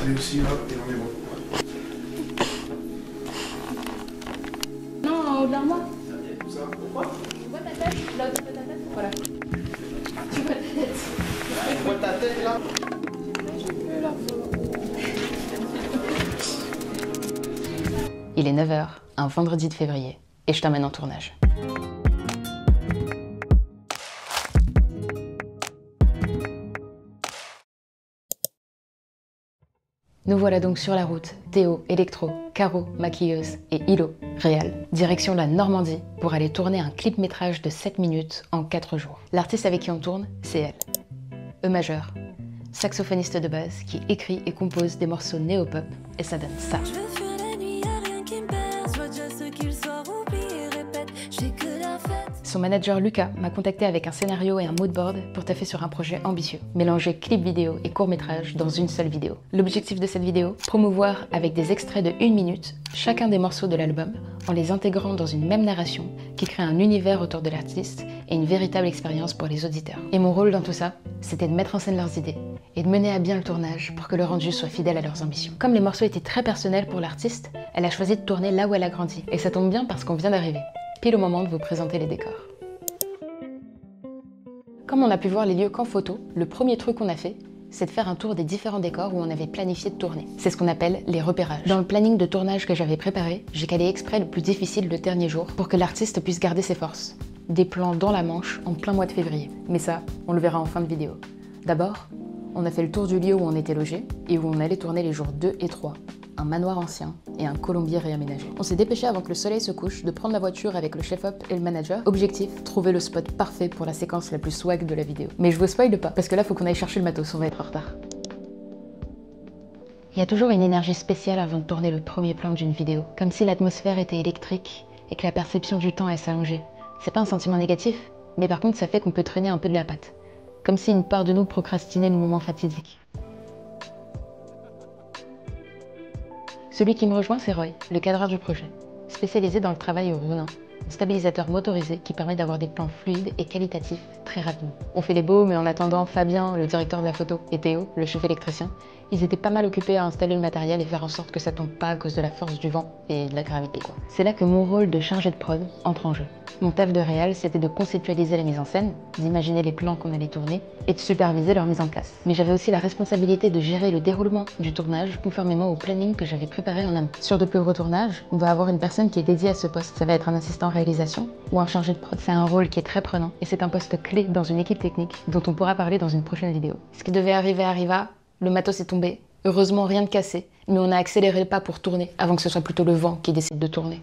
Allez aussi, hop, et on est bon. Non, en haut de l'armoire. Comme ça, pourquoi? Tu vois ta tête? Là où tu fais ta tête? Voilà. Tu vois ta tête? Tu vois ta tête là? Il est 9 h, un vendredi de février, et je t'emmène en tournage. Nous voilà donc sur la route, Théo, électro, Caro, maquilleuse et Hilo, réal, direction la Normandie pour aller tourner un clip métrage de 7 minutes en 4 jours. L'artiste avec qui on tourne, c'est elle. E majeur, saxophoniste de base qui écrit et compose des morceaux néo-pop et ça donne ça. Son manager Lucas m'a contacté avec un scénario et un moodboard pour taffer sur un projet ambitieux, mélanger clip vidéo et court-métrage dans une seule vidéo. L'objectif de cette vidéo, promouvoir avec des extraits de 1 minute chacun des morceaux de l'album en les intégrant dans une même narration qui crée un univers autour de l'artiste et une véritable expérience pour les auditeurs. Et mon rôle dans tout ça, c'était de mettre en scène leurs idées et de mener à bien le tournage pour que le rendu soit fidèle à leurs ambitions. Comme les morceaux étaient très personnels pour l'artiste, elle a choisi de tourner là où elle a grandi. Et ça tombe bien parce qu'on vient d'arriver, pile au moment de vous présenter les décors. Comme on a pu voir les lieux qu'en photo, le premier truc qu'on a fait, c'est de faire un tour des différents décors où on avait planifié de tourner. C'est ce qu'on appelle les repérages. Dans le planning de tournage que j'avais préparé, j'ai calé exprès le plus difficile le dernier jour pour que l'artiste puisse garder ses forces. Des plans dans la Manche en plein mois de février. Mais ça, on le verra en fin de vidéo. D'abord, on a fait le tour du lieu où on était logé et où on allait tourner les jours 2 et 3. Un manoir ancien et un colombier réaménagé. On s'est dépêché avant que le soleil se couche de prendre la voiture avec le chef-op et le manager. Objectif, trouver le spot parfait pour la séquence la plus swag de la vidéo. Mais je vous spoile pas, parce que là faut qu'on aille chercher le matos, on va être en retard. Il y a toujours une énergie spéciale avant de tourner le premier plan d'une vidéo, comme si l'atmosphère était électrique et que la perception du temps s'allongeait. C'est pas un sentiment négatif, mais par contre ça fait qu'on peut traîner un peu de la patte. Comme si une part de nous procrastinait le moment fatidique. Celui qui me rejoint, c'est Roy, le cadreur du projet, spécialisé dans le travail au Ronin, un stabilisateur motorisé qui permet d'avoir des plans fluides et qualitatifs très rapidement. On fait les beaux, mais en attendant, Fabien, le directeur de la photo, et Théo, le chef électricien, ils étaient pas mal occupés à installer le matériel et faire en sorte que ça tombe pas à cause de la force du vent et de la gravité, quoi. C'est là que mon rôle de chargé de prod entre en jeu. Mon taf de réal, c'était de conceptualiser la mise en scène, d'imaginer les plans qu'on allait tourner et de superviser leur mise en place. Mais j'avais aussi la responsabilité de gérer le déroulement du tournage conformément au planning que j'avais préparé en amont. Sur de plus gros tournages, on va avoir une personne qui est dédiée à ce poste. Ça va être un assistant réalisation ou un chargé de prod. C'est un rôle qui est très prenant et c'est un poste clé dans une équipe technique dont on pourra parler dans une prochaine vidéo. Ce qui devait arriver arriva, le matos est tombé. Heureusement, rien de cassé, mais on a accéléré le pas pour tourner avant que ce soit plutôt le vent qui décide de tourner.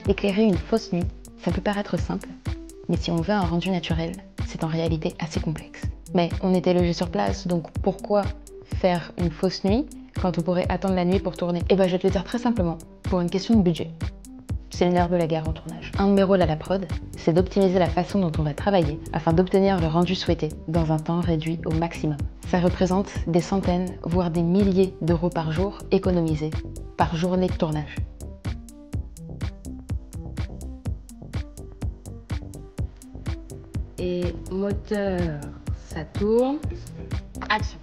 Éclairer une fausse nuit, ça peut paraître simple, mais si on veut un rendu naturel, c'est en réalité assez complexe. Mais on était logés sur place, donc pourquoi faire une fausse nuit quand on pourrait attendre la nuit pour tourner? Eh ben je vais te le dire très simplement, pour une question de budget. C'est le nerf de la guerre en tournage. Un de mes rôles à la prod, c'est d'optimiser la façon dont on va travailler afin d'obtenir le rendu souhaité dans un temps réduit au maximum. Ça représente des centaines, voire des milliers d'euros par jour économisés par journée de tournage. Moteur, ça tourne. Action.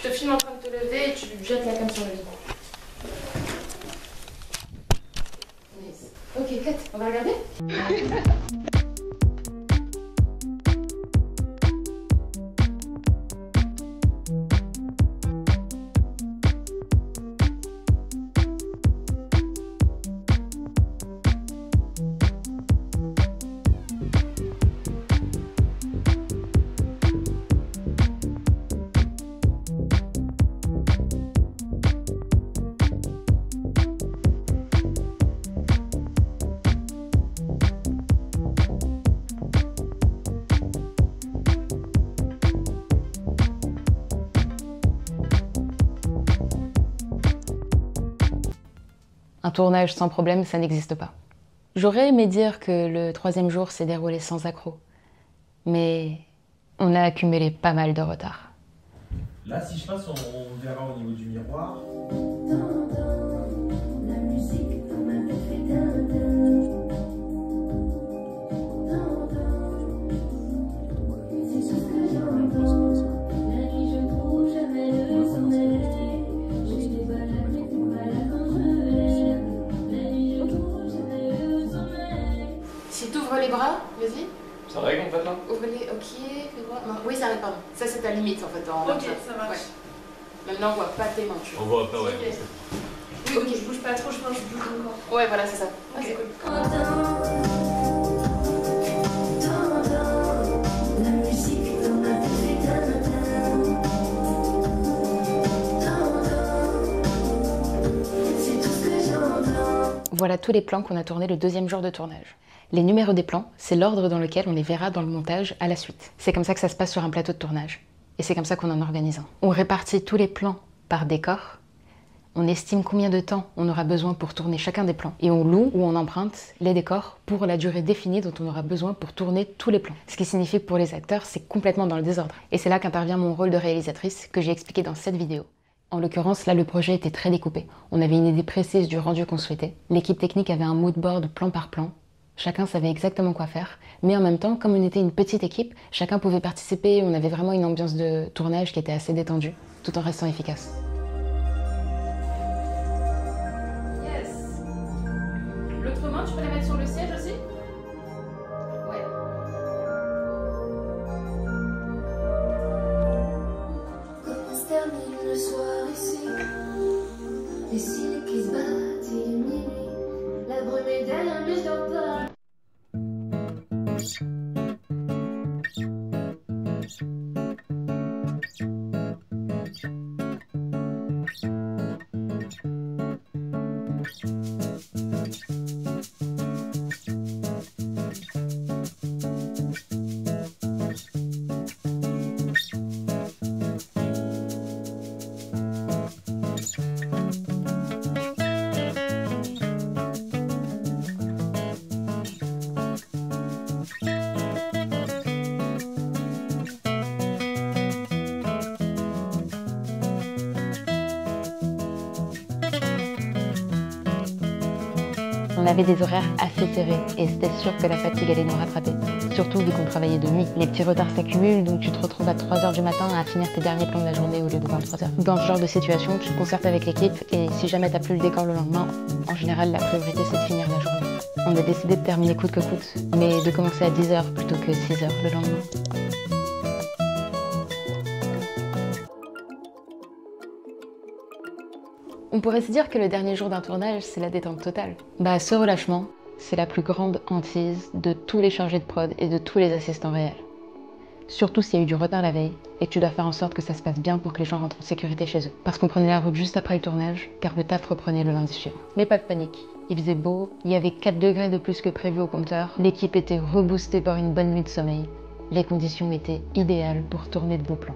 Je te filme en train de te lever et tu jettes la cam sur le lit. Nice. Ok, cut. On va regarder. Un tournage sans problème, ça n'existe pas. J'aurais aimé dire que le 3e jour s'est déroulé sans accroc, mais on a accumulé pas mal de retard. Là, si je passe, on verra au niveau du miroir. La musique dans ma tête fait din-din. C'est tout ce que j'entends. La nuit je trouve jamais le sommeil. Je des balades mais tout pas là quand je lève. La nuit je trouve jamais le sommeil. Si tu ouvres les bras, vas-y. Ça règle en fait là? Ouvre-les, ok, fais-moi. Non, oui, ça arrête, pardon. Ça, c'est ta limite en fait. Ok, ça marche. Ouais. Maintenant, on voit pas tes mains, tu vois. On voit pas, ouais. Okay. Oui, ok, je bouge pas trop, je pense que je bouge encore. Ouais, voilà, c'est ça. Ah, c'est cool. La musique dans ma tête fait din-din. C'est tout ce que j'entends. Voilà tous les plans qu'on a tournés le 2e jour de tournage. Les numéros des plans, c'est l'ordre dans lequel on les verra dans le montage à la suite. C'est comme ça que ça se passe sur un plateau de tournage. Et c'est comme ça qu'on en organise un. On répartit tous les plans par décor. On estime combien de temps on aura besoin pour tourner chacun des plans. Et on loue ou on emprunte les décors pour la durée définie dont on aura besoin pour tourner tous les plans. Ce qui signifie que pour les acteurs, c'est complètement dans le désordre. Et c'est là qu'intervient mon rôle de réalisatrice que j'ai expliqué dans cette vidéo. En l'occurrence, là, le projet était très découpé. On avait une idée précise du rendu qu'on souhaitait. L'équipe technique avait un mood board plan par plan. Chacun savait exactement quoi faire, mais en même temps, comme on était une petite équipe, chacun pouvait participer, on avait vraiment une ambiance de tournage qui était assez détendue, tout en restant efficace. Yes. L'autre main, tu peux la mettre sur le siège aussi? Ouais. Comment se termine le soir ici? Les cils qui se battent et minuit. La brume est derrière mais je dors pas. On avait des horaires assez serrés et c'était sûr que la fatigue allait nous rattraper. Surtout vu qu'on travaillait de nuit. Les petits retards s'accumulent donc tu te retrouves à 3h du matin à finir tes derniers plans de la journée au lieu de 23h. Dans ce genre de situation, tu te concertes avec l'équipe et si jamais t'as plus le décor le lendemain, en général la priorité c'est de finir la journée. On a décidé de terminer coûte que coûte, mais de commencer à 10h plutôt que 6h le lendemain. On pourrait se dire que le dernier jour d'un tournage, c'est la détente totale. Bah, ce relâchement, c'est la plus grande hantise de tous les chargés de prod et de tous les assistants réels. Surtout s'il y a eu du retard la veille et que tu dois faire en sorte que ça se passe bien pour que les gens rentrent en sécurité chez eux. Parce qu'on prenait la route juste après le tournage, car le taf reprenait le lundi suivant. Mais pas de panique, il faisait beau, il y avait 4 degrés de plus que prévu au compteur, l'équipe était reboostée par une bonne nuit de sommeil. Les conditions étaient idéales pour tourner de beaux plans.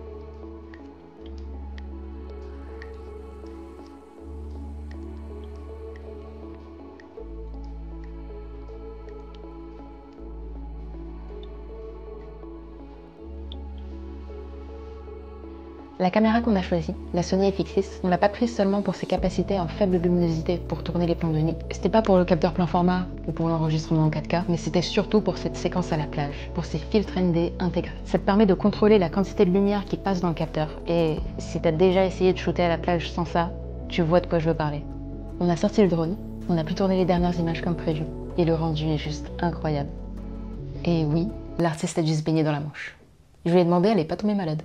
La caméra qu'on a choisie, la Sony FX6, on l'a pas prise seulement pour ses capacités en faible luminosité pour tourner les plans de nuit. C'était pas pour le capteur plein format ou pour l'enregistrement en 4K, mais c'était surtout pour cette séquence à la plage, pour ces filtres ND intégrés. Ça te permet de contrôler la quantité de lumière qui passe dans le capteur. Et si t'as déjà essayé de shooter à la plage sans ça, tu vois de quoi je veux parler. On a sorti le drone, on a pu tourner les dernières images comme prévu, et le rendu est juste incroyable. Et oui, l'artiste a dû se baigner dans la Manche. Je lui ai demandé, elle est pas tombée malade.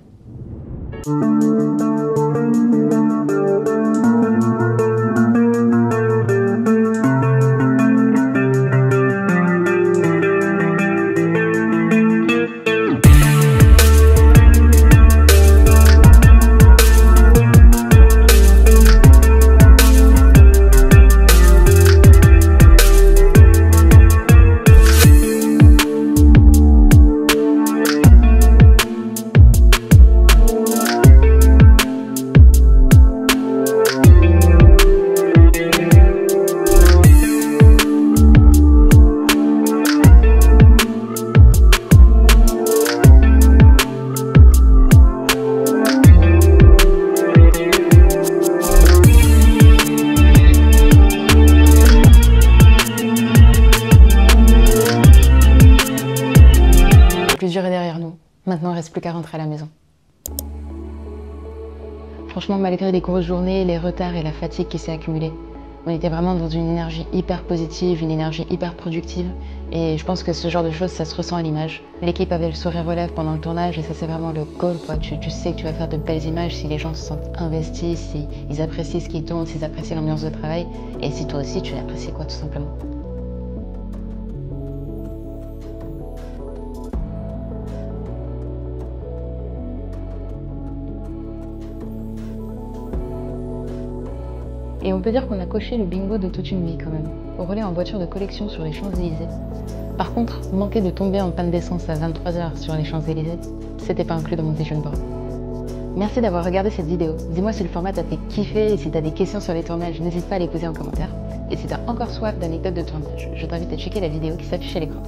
Le plus dur est derrière nous. Maintenant, il ne reste plus qu'à rentrer à la maison. Franchement, malgré les grosses journées, les retards et la fatigue qui s'est accumulée, on était vraiment dans une énergie hyper positive, une énergie hyper productive. Et je pense que ce genre de choses, ça se ressent à l'image. L'équipe avait le sourire aux lèvres pendant le tournage et ça, c'est vraiment le goal, quoi. Tu sais que tu vas faire de belles images si les gens se sentent investis, s'ils apprécient ce qu'ils tournent, s'ils apprécient l'ambiance de travail. Et si toi aussi, tu l'apprécies, quoi, tout simplement. Et on peut dire qu'on a coché le bingo de toute une vie quand même. Au relais en voiture de collection sur les Champs-Élysées. Par contre, manquer de tomber en panne d'essence à 23h sur les Champs-Élysées, c'était pas inclus dans mon vision board. Merci d'avoir regardé cette vidéo. Dis-moi si le format t'a fait kiffer et si t'as des questions sur les tournages, n'hésite pas à les poser en commentaire. Et si t'as encore soif d'anecdotes de tournage, je t'invite à checker la vidéo qui s'affiche à l'écran.